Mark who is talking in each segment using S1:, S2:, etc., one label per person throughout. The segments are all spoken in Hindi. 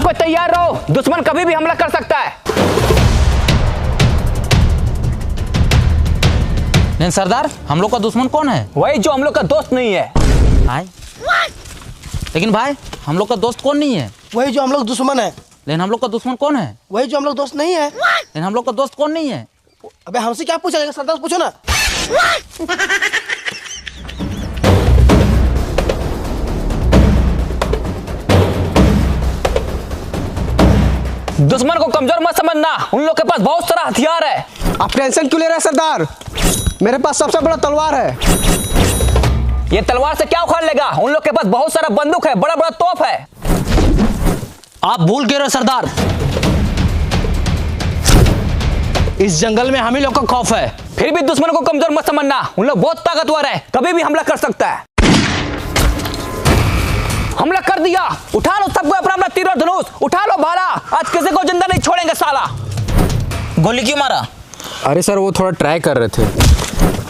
S1: कोई तैयार रहो, दुश्मन कभी भी हमला कर सकता है।
S2: नहीं सरदार, हम लोग का दुश्मन कौन है?
S1: वही जो हम लोग का दोस्त नहीं है।
S2: भाई लेकिन भाई हम लोग का दोस्त कौन नहीं है?
S3: वही जो हम लोग दुश्मन है।
S2: लेकिन हम लोग का दुश्मन कौन है?
S3: वही जो हम लोग दोस्त नहीं है।
S2: लेकिन हम लोग का दोस्त कौन नहीं है?
S3: अबे हमसे क्या पूछा जाएगा, सरदार से पूछो ना।
S1: दुश्मन को कमजोर मत समझना, उन लोग के पास बहुत सारा हथियार है।
S3: आप टेंशन क्यों ले रहे हैं सरदार? मेरे पास सबसे बड़ा तलवार है।
S1: ये तलवार से क्या उखाड़ लेगा? उन लोग के पास बहुत सारा बंदूक है, बड़ा बड़ा तोप है।
S2: आप भूल गए रहे सरदार, इस जंगल में हम ही लोग का खौफ है।
S1: फिर भी दुश्मन को कमजोर मत समझना, उन लोग बहुत ताकतवर है, कभी भी हमला कर सकता है। हमला कर दिया, उठा लो सबको अपना अपना तीर और धनुष, उठा लो भाला, आज किसी को जिंदा नहीं छोड़ेंगे साला।
S2: गोली क्यों मारा?
S4: अरे सर वो थोड़ा ट्राई कर रहे थे।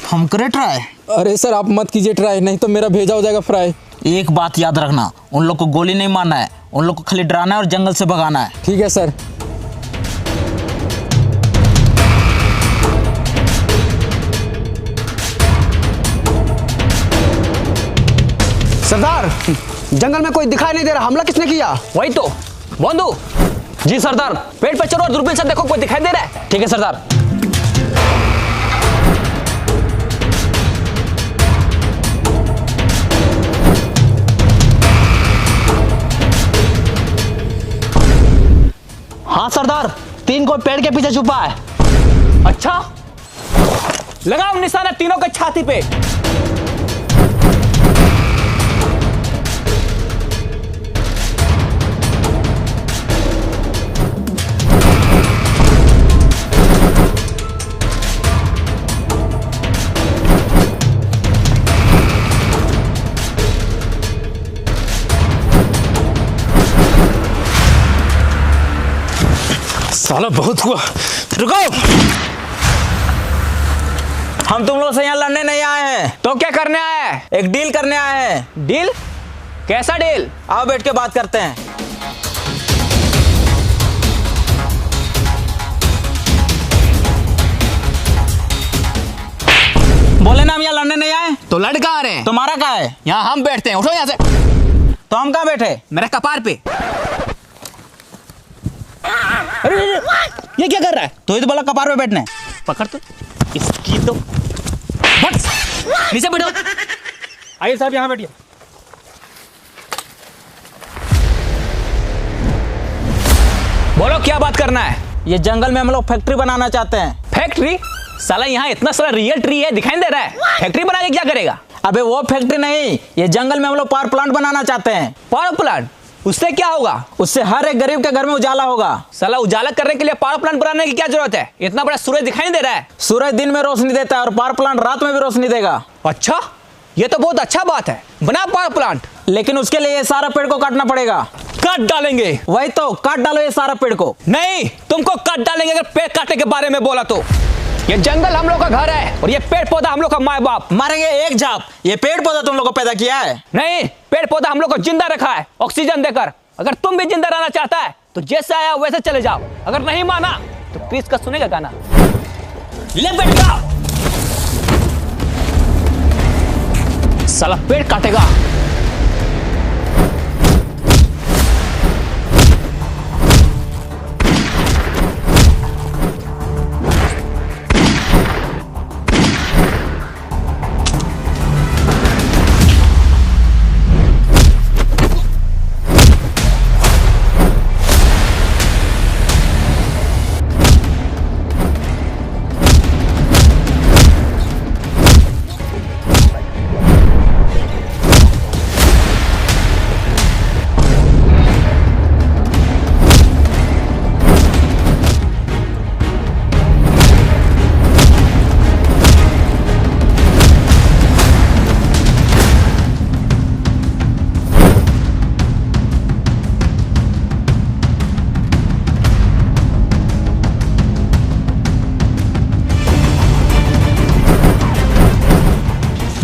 S2: हम करे ट्राई?
S4: अरे सर आप मत कीजिए ट्राई, नहीं तो मेरा भेजा हो जाएगा फ्राई।
S2: एक बात याद रखना, उन लोग को गोली नहीं मारना है, उन लोग को खाली डराना है और जंगल से भगाना है।
S4: ठीक है सर।
S3: सरदार जंगल में कोई दिखाई नहीं दे रहा, हमला किसने किया?
S1: वही तो बंधु जी। सरदार पेड़ पे चढ़ो और दूरबीन से देखो कोई दिखाई दे रहा है।
S2: ठीक है सरदार। हाँ सरदार, 3 को पेड़ के पीछे छुपा है।
S1: अच्छा लगाओ निशाना तीनों के छाती पे।
S4: साला बहुत हुआ।
S2: रुको, हम तुम लोग से यहाँ लड़ने नहीं आए हैं,
S1: तो क्या करने आया है?
S2: एक डील करने आए हैं।
S1: डील? कैसा डील?
S2: आओ बैठ के बात करते हैं। बोले ना हम यहाँ लड़ने नहीं आए,
S1: तो लड़ कहाँ रहे हैं?
S2: तुम्हारा क्या है?
S1: यहाँ हम बैठते हैं, उठो यहाँ से।
S2: तो हम कहाँ बैठे?
S1: मेरे कपार पे।
S2: अरे ये क्या कर रहा है? तो ही तो बोला कपार पे बैठने।
S1: पकड़ तो इसकी तो बस नीचे बैठो।
S4: आइए साहब यहाँ बैठिए।
S1: बोलो क्या बात करना है?
S2: ये जंगल में हम लोग फैक्ट्री बनाना चाहते हैं।
S1: फैक्ट्री? साला यहाँ इतना सारा रियल ट्री है, दिखाई दे रहा है। फैक्ट्री बना के क्या करेगा?
S2: अबे वो फैक्ट्री नहीं, ये जंगल में हम लोग पावर प्लांट बनाना चाहते हैं।
S1: Power plant? उससे क्या होगा?
S2: उससे हर एक गरीब के घर में उजाला होगा।
S1: साला उजाला करने के लिए पावर प्लांट बनाने की क्या जरूरत है? इतना बड़ा सूरज दिखाई दे रहा है।
S2: सूरज दिन में रोशनी देता है और पावर प्लांट रात में भी रोशनी देगा।
S1: अच्छा, ये तो बहुत अच्छा बात है, बना पावर प्लांट।
S2: लेकिन उसके लिए ये सारा पेड़ को काटना पड़ेगा।
S1: काट डालेंगे?
S2: वही तो, काट डालो ये सारा पेड़ को।
S1: नहीं, तुमको काट डालेंगे अगर पेड़ काटने के बारे में बोला तो। ये जंगल हम लोग का घर है और ये पेड़ पौधा हम लोग का माँ बाप।
S2: मारेंगे एक झाप। ये पेड़ पौधा तुम लोग को पैदा किया है?
S1: नहीं, पेड़ पौधा हम लोग को जिंदा रखा है ऑक्सीजन देकर। अगर तुम भी जिंदा रहना चाहता है तो जैसे आया वैसे चले जाओ, अगर नहीं माना तो क्रिस का सुनेगा गाना। ले बेटा, साला पेड़ काटेगा।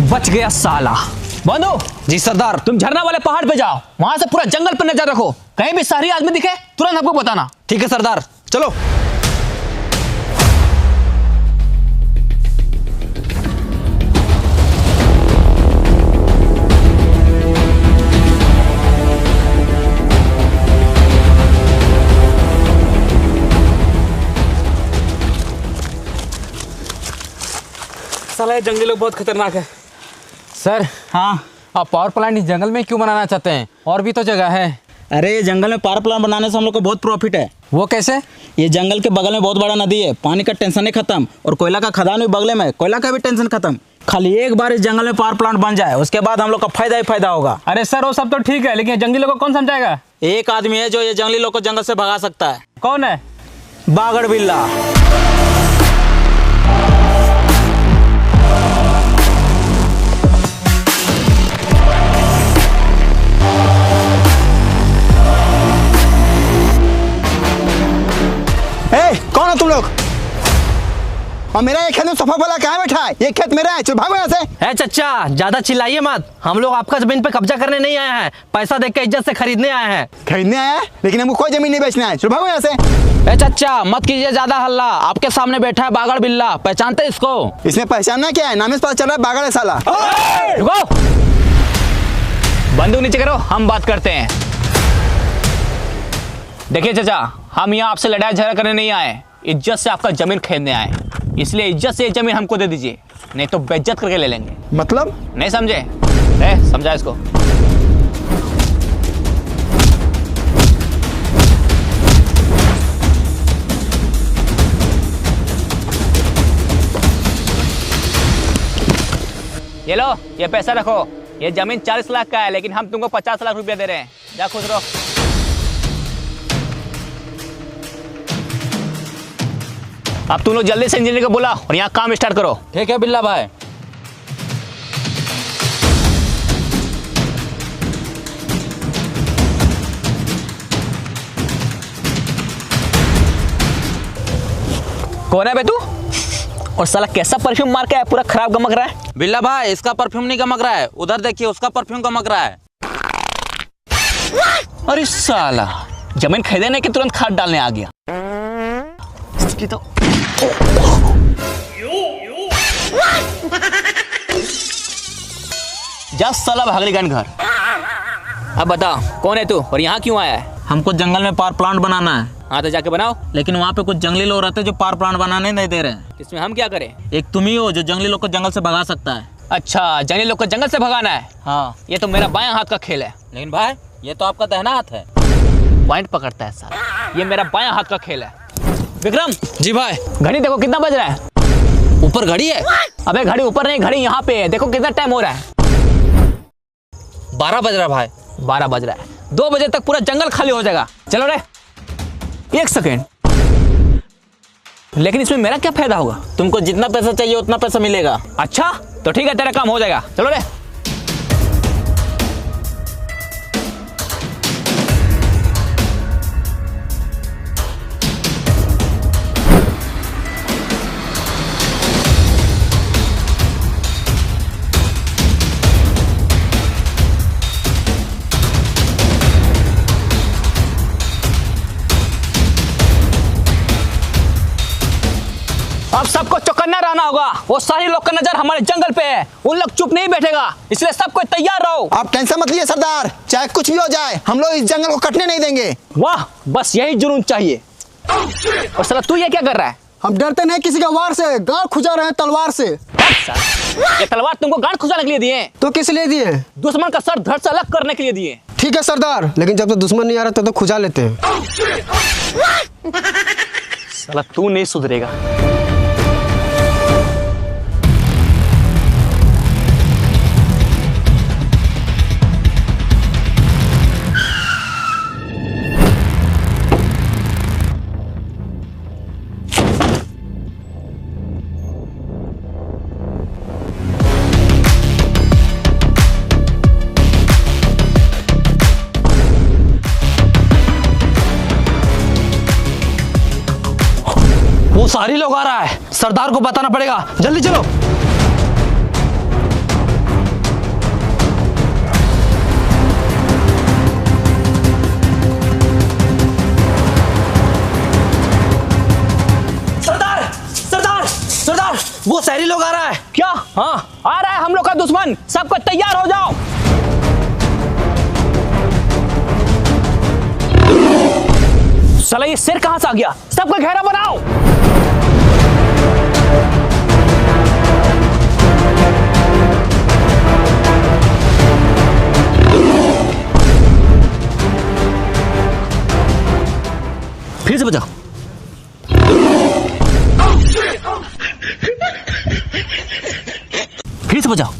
S1: बच गया साला। बंधु
S2: जी सरदार।
S1: तुम झरना वाले पहाड़ पे जाओ, वहां से पूरा जंगल पर नजर रखो। कहीं भी शहरी आदमी दिखे तुरंत हमको बताना।
S2: ठीक है सरदार, चलो।
S4: साला ये जंगली लोग बहुत खतरनाक है। सर,
S2: हाँ,
S4: आप पावर प्लांट इस जंगल में क्यों बनाना चाहते हैं? और भी तो जगह है।
S2: अरे ये जंगल में पावर प्लांट बनाने से हम लोग को बहुत प्रॉफिट है।
S4: वो कैसे?
S2: ये जंगल के बगल में बहुत बड़ा नदी है, पानी का टेंशन ही खत्म, और कोयला का खदान भी बगल में, कोयला का भी टेंशन खत्म। खाली एक बार इस जंगल में पावर प्लांट बन जाए, उसके बाद हम लोग का फायदा ही फायदा होगा।
S4: अरे सर, वो सब तो ठीक है, लेकिन जंगली लोग को कौन समझाएगा?
S2: एक आदमी है जो ये जंगली लोग को जंगल से भगा सकता है।
S4: कौन है?
S2: बागड़ बिल्ला।
S3: कौन हो तुम लोग? और मेरा ये खेत में सोफा वाला कहाँ बैठा है? ये खेत मेरा है, चलो भागो यहाँ से।
S5: चाचा ज्यादा चिल्लाइए मत, हम लोग आपका जमीन पे कब्जा करने नहीं आए हैं, पैसा देख के इज्जत से खरीदने आए हैं।
S3: खरीदने आया है, लेकिन हमको कोई जमीन नहीं बेचना है, चलो भागो यहाँ से।
S2: चाचा मत कीजिए ज्यादा हल्ला, आपके सामने बैठा है बागड़ बिल्ला, पहचानते इसको?
S3: इसमें पहचानना क्या है? नाम से पता चल रहा है बागड़ है साला।
S1: रुको, बंदूक नीचे करो, हम बात करते हैं। देखिए चाचा, हम यहाँ आपसे लड़ाई झगड़ा करने नहीं आए, इज्जत से आपका जमीन खरीदने आए, इसलिए इज्जत से ये जमीन हमको दे दीजिए, नहीं तो बेइज्जत करके ले लेंगे।
S3: मतलब?
S1: नहीं समझे? समझा इसको। ये लो, ये पैसा रखो, ये जमीन 40 लाख का है, लेकिन हम तुमको 50 लाख रुपया दे रहे हैं, जा खुश रहो। अब तुम लोग जल्दी से इंजीनियर को बुला और यहाँ काम स्टार्ट करो।
S2: ठीक है बिल्ला भाई।
S1: कौन है बे तू? और साला कैसा परफ्यूम मार के है, पूरा खराब गमक रहा है।
S2: बिल्ला भाई, इसका परफ्यूम नहीं गमक रहा है, उधर देखिए उसका परफ्यूम गमक रहा है।
S1: अरे साला, जमीन खरीदने के तुरंत खाद डालने आ गया। इसकी तो जा साला भागलीगंज घर। अब बता कौन है तू और यहाँ क्यों आया है?
S2: हमको जंगल में पावर प्लांट बनाना है।
S1: हाँ तो जाके बनाओ।
S2: लेकिन वहाँ पे कुछ जंगली लोग रहते हैं जो पावर प्लांट बनाने नहीं दे रहे हैं।
S1: इसमें हम क्या करें?
S2: एक तुम ही हो जो जंगली लोग को जंगल से भगा सकता है।
S1: अच्छा, जंगली लोग को जंगल से भगाना है?
S2: हाँ।
S1: ये तो मेरा बायां हाथ का खेल है।
S2: लेकिन भाई, ये तो आपका दाहिना हाथ है।
S1: पॉइंट पकड़ता है साला, ये मेरा बायां हाथ का खेल है। विक्रम
S2: जी भाई।
S1: घड़ी देखो कितना बज रहा है।
S2: ऊपर घड़ी है?
S1: अबे घड़ी ऊपर नहीं, घड़ी यहाँ पे है, देखो कितना टाइम हो रहा है।
S2: 12 बज रहा भाई।
S1: 12 बज रहा है, 2 बजे तक पूरा जंगल खाली हो जाएगा। चलो रे, 1 सेकेंड। लेकिन इसमें मेरा क्या फायदा होगा?
S2: तुमको जितना पैसा चाहिए उतना पैसा मिलेगा।
S1: अच्छा तो ठीक है, तेरा काम हो जाएगा। चलो रे। अब सबको चौकन्ना रहना होगा, वो सारे लोग का नजर हमारे जंगल पे है, उन लोग चुप नहीं बैठेगा, इसलिए सबको तैयार रहो।
S3: आप टेंशन मत लीजिए सरदार, चाहे कुछ भी हो जाए हम लोग इस जंगल को कटने नहीं देंगे।
S1: वाह, बस यही जुनून चाहिए। और साला तू ये क्या कर रहा है?
S3: हम डरते नहीं किसी का वार से, गांड खुजा रहे हैं तलवार से।
S1: ये तलवार तुमको गांड खुजाने के लिए दिए हैं?
S3: तो किस लिए दिए?
S1: दुश्मन का सर धड़ से अलग करने के लिए दिए।
S3: ठीक है सरदार, लेकिन जब तक दुश्मन नहीं आ रहा तब तो खुजा लेते हैं।
S1: साला तू नहीं सुधरेगा।
S5: वो सारी लोग आ रहा है, सरदार को बताना पड़ेगा, जल्दी चलो।
S1: दुश्मन, सबको तैयार हो जाओ। साला ये शेर कहां से आ गया? सबको घेरा बनाओ। फिर से बजाओ। फिर से बजाओ।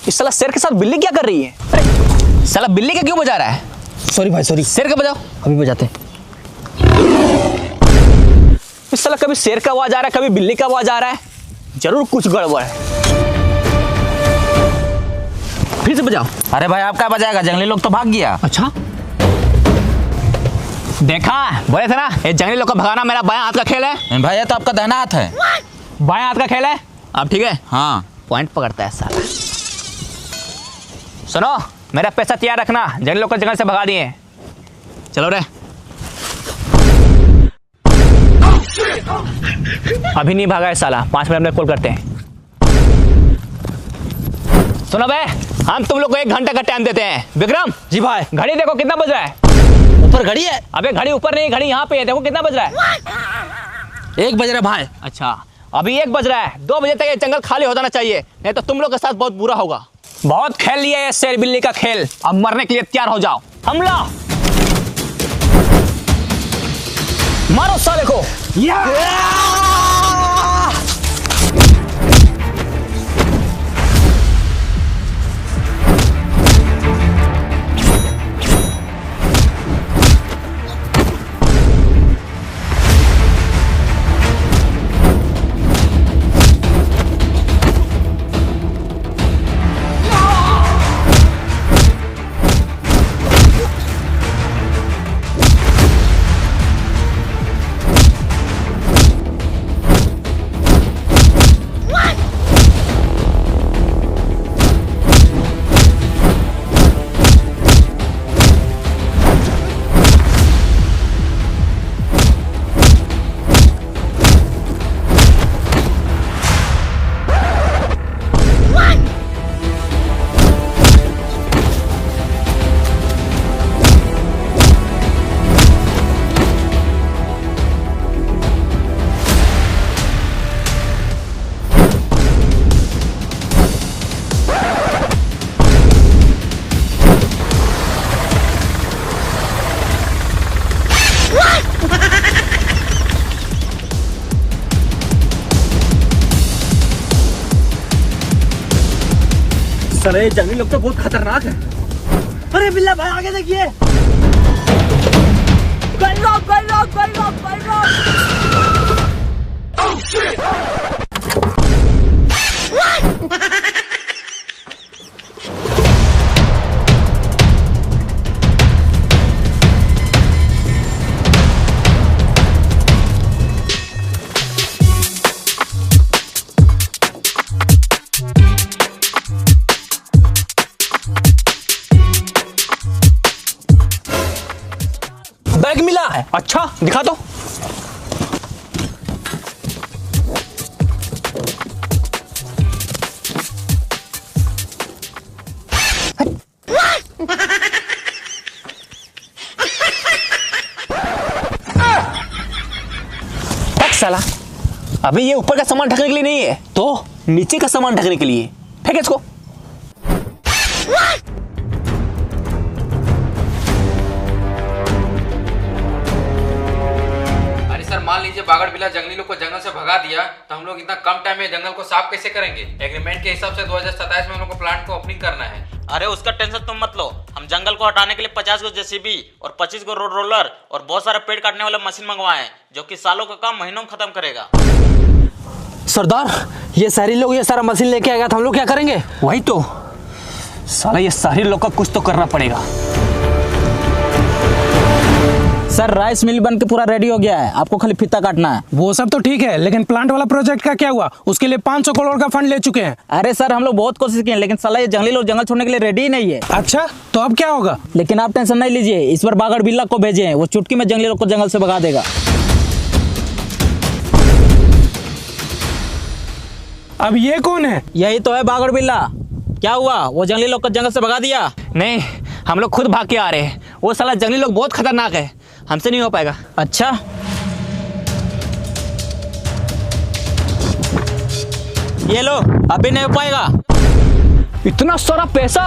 S1: इस साला शेर के साथ बिल्ली क्या कर रही है? अरे साला बिल्ली का क्यों बजा रहा है?
S5: सॉरी भाई सॉरी।
S1: शेर का बजाओ।
S5: अभी बजाते हैं।
S1: इस साला कभी शेर का आवाज आ रहा है, कभी बिल्ली का आवाज आ रहा है। जरूर कुछ गड़बड़ है। फिर से बजाओ।
S2: अरे भाई आप क्या बजाएगा, जंगली लोग तो भाग गया।
S1: अच्छा देखा, बोले थे ना ये जंगली लोग को भगाना मेरा बायां हाथ का खेल है।
S2: भाई ये तो आपका दाहिना हाथ है।
S1: बायां हाथ का खेल है। अब ठीक है,
S2: हाँ
S1: पॉइंट पकड़ता है साला। सुनो, मेरा पैसा तैयार रखना, जंगली लोग को जंगल से भगा दिए। चलो रे। अभी नहीं भागा है साला, 5 मिनट में कॉल करते हैं। सुनो बे, हम तुम लोग को 1 घंटे का टाइम देते हैं। विक्रम
S5: जी भाई।
S1: घड़ी देखो कितना बज रहा है।
S5: ऊपर घड़ी है।
S1: अबे घड़ी ऊपर नहीं, घड़ी यहाँ पे है, देखो कितना बज रहा है।
S5: 1 बज रहा है भाई।
S1: अच्छा अभी 1 बज रहा है। 2 बजे तक ये जंगल खाली हो जाना चाहिए, नहीं तो तुम लोग के साथ बहुत बुरा होगा। बहुत खेल लिया ये शेर बिल्ली का खेल, अब मरने के लिए तैयार हो जाओ। हमला मारो साले को।
S5: साले जंगली लोग तो बहुत खतरनाक है। अरे बिल्ला भाई आगे देखिए। बैग मिला है।
S1: अच्छा दिखा दो। साला अभी ये ऊपर का सामान ढकने के लिए नहीं है, तो नीचे का सामान ढकने के लिए। फेंक इसको।
S6: अरे सर मान लीजिए बागड़ बिल्ला जंगली लोग को जंगल से भगा दिया, तो हम लोग इतना कम टाइम में जंगल को साफ कैसे करेंगे? एग्रीमेंट के हिसाब से 2027 में हम लोग को प्लांट को ओपनिंग करना है।
S2: अरे उसका टेंशन तुम मत लो, हम जंगल को हटाने के लिए 50 गो जेसीबी और 25 गो रोड रोलर और बहुत सारे पेड़ काटने वाले मशीन मंगवाए हैं, जो कि सालों का काम महीनों में खत्म करेगा।
S5: सरदार ये शहरी लोग ये सारा मशीन लेके आएगा तो हम लोग क्या करेंगे?
S1: वही तो साला, ये शहरी लोग का कुछ तो करना पड़ेगा।
S2: सर राइस मिल बन के पूरा रेडी हो गया है, आपको खाली फीता काटना है।
S7: वो सब तो ठीक है, लेकिन प्लांट वाला प्रोजेक्ट का क्या हुआ? उसके लिए 500 करोड़ का फंड ले चुके हैं।
S2: अरे सर हम लोग बहुत कोशिश किए, लेकिन साला ये जंगली लोग जंगल छोड़ने के लिए रेडी ही नहीं है।
S7: अच्छा तो अब क्या होगा?
S2: लेकिन आप टेंशन नहीं लीजिए, इस बार बागड़ बिल्ला को भेजे हैं, वो चुटकी में जंगली लोग को जंगल से भगा देगा।
S7: अब ये कौन है?
S2: यही तो है बागड़ बिल्ला। क्या हुआ, वो जंगली लोग को जंगल से भगा दिया?
S1: नहीं, हम लोग खुद भाग के आ रहे हैं। वो साला जंगली लोग बहुत खतरनाक है, हमसे नहीं हो पाएगा।
S2: अच्छा, ये लो, अभी नहीं हो पाएगा।
S1: इतना सारा पैसा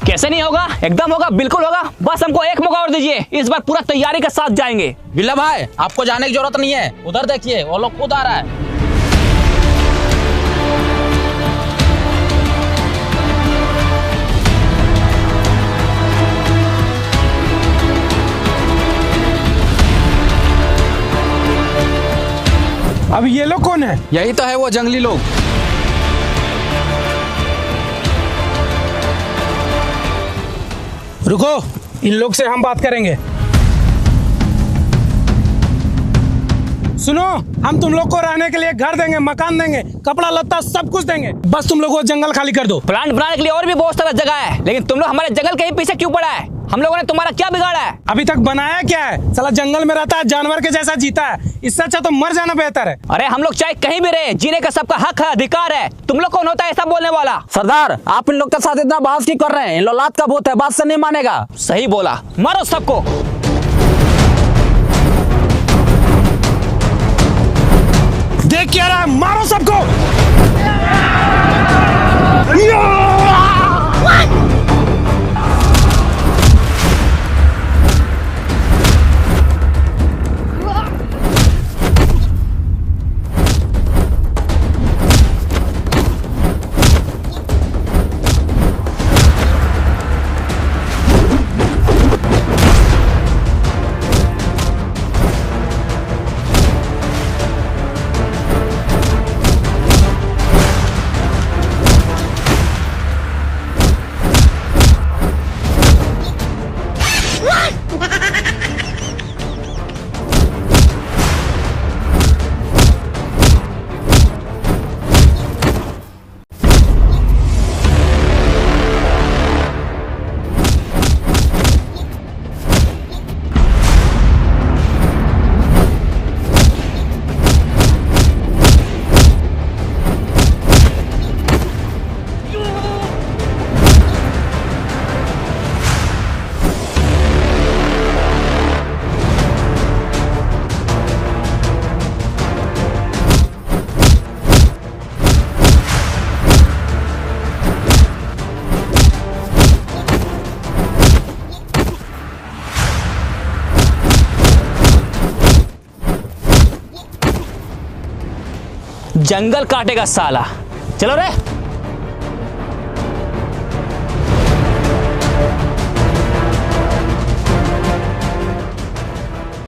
S1: कैसे नहीं होगा? एकदम होगा, बिल्कुल होगा। बस हमको एक मौका और दीजिए, इस बार पूरा तैयारी के साथ जाएंगे।
S2: बिल्ला भाई, आपको जाने की जरूरत नहीं है, उधर देखिए वो लोग खुद आ रहा है।
S7: अब ये लोग कौन है?
S4: यही तो है वो जंगली लोग।
S7: रुको, इन लोग से हम बात करेंगे। सुनो, हम तुम लोग को रहने के लिए घर देंगे, मकान देंगे, कपड़ा लत्ता सब कुछ देंगे, बस तुम लोग वो जंगल खाली कर दो।
S1: प्लांट बनाने के लिए और भी बहुत सारा जगह है, लेकिन तुम लोग हमारे जंगल के ही पीछे क्यों पड़ा है? हम लोगों ने तुम्हारा क्या बिगाड़ा है?
S7: अभी तक बनाया क्या है? साला जंगल में रहता है, जानवर के जैसा जीता है, इससे अच्छा तो मर जाना बेहतर है।
S1: अरे हम लोग चाहे कहीं भी रहे, जीने का सबका हक है, अधिकार है। तुम लोग कौन होता है ऐसा बोलने वाला?
S2: सरदार, आप इन लोग के साथ इतना बहस क्यों कर रहे हैं? इन लोग लात का भूत है, बात से नहीं मानेगा।
S1: सही बोला, मारो सबको।
S7: देख क्या रहा है, मारो सबको।
S1: जंगल काटेगा साला। चलो रे।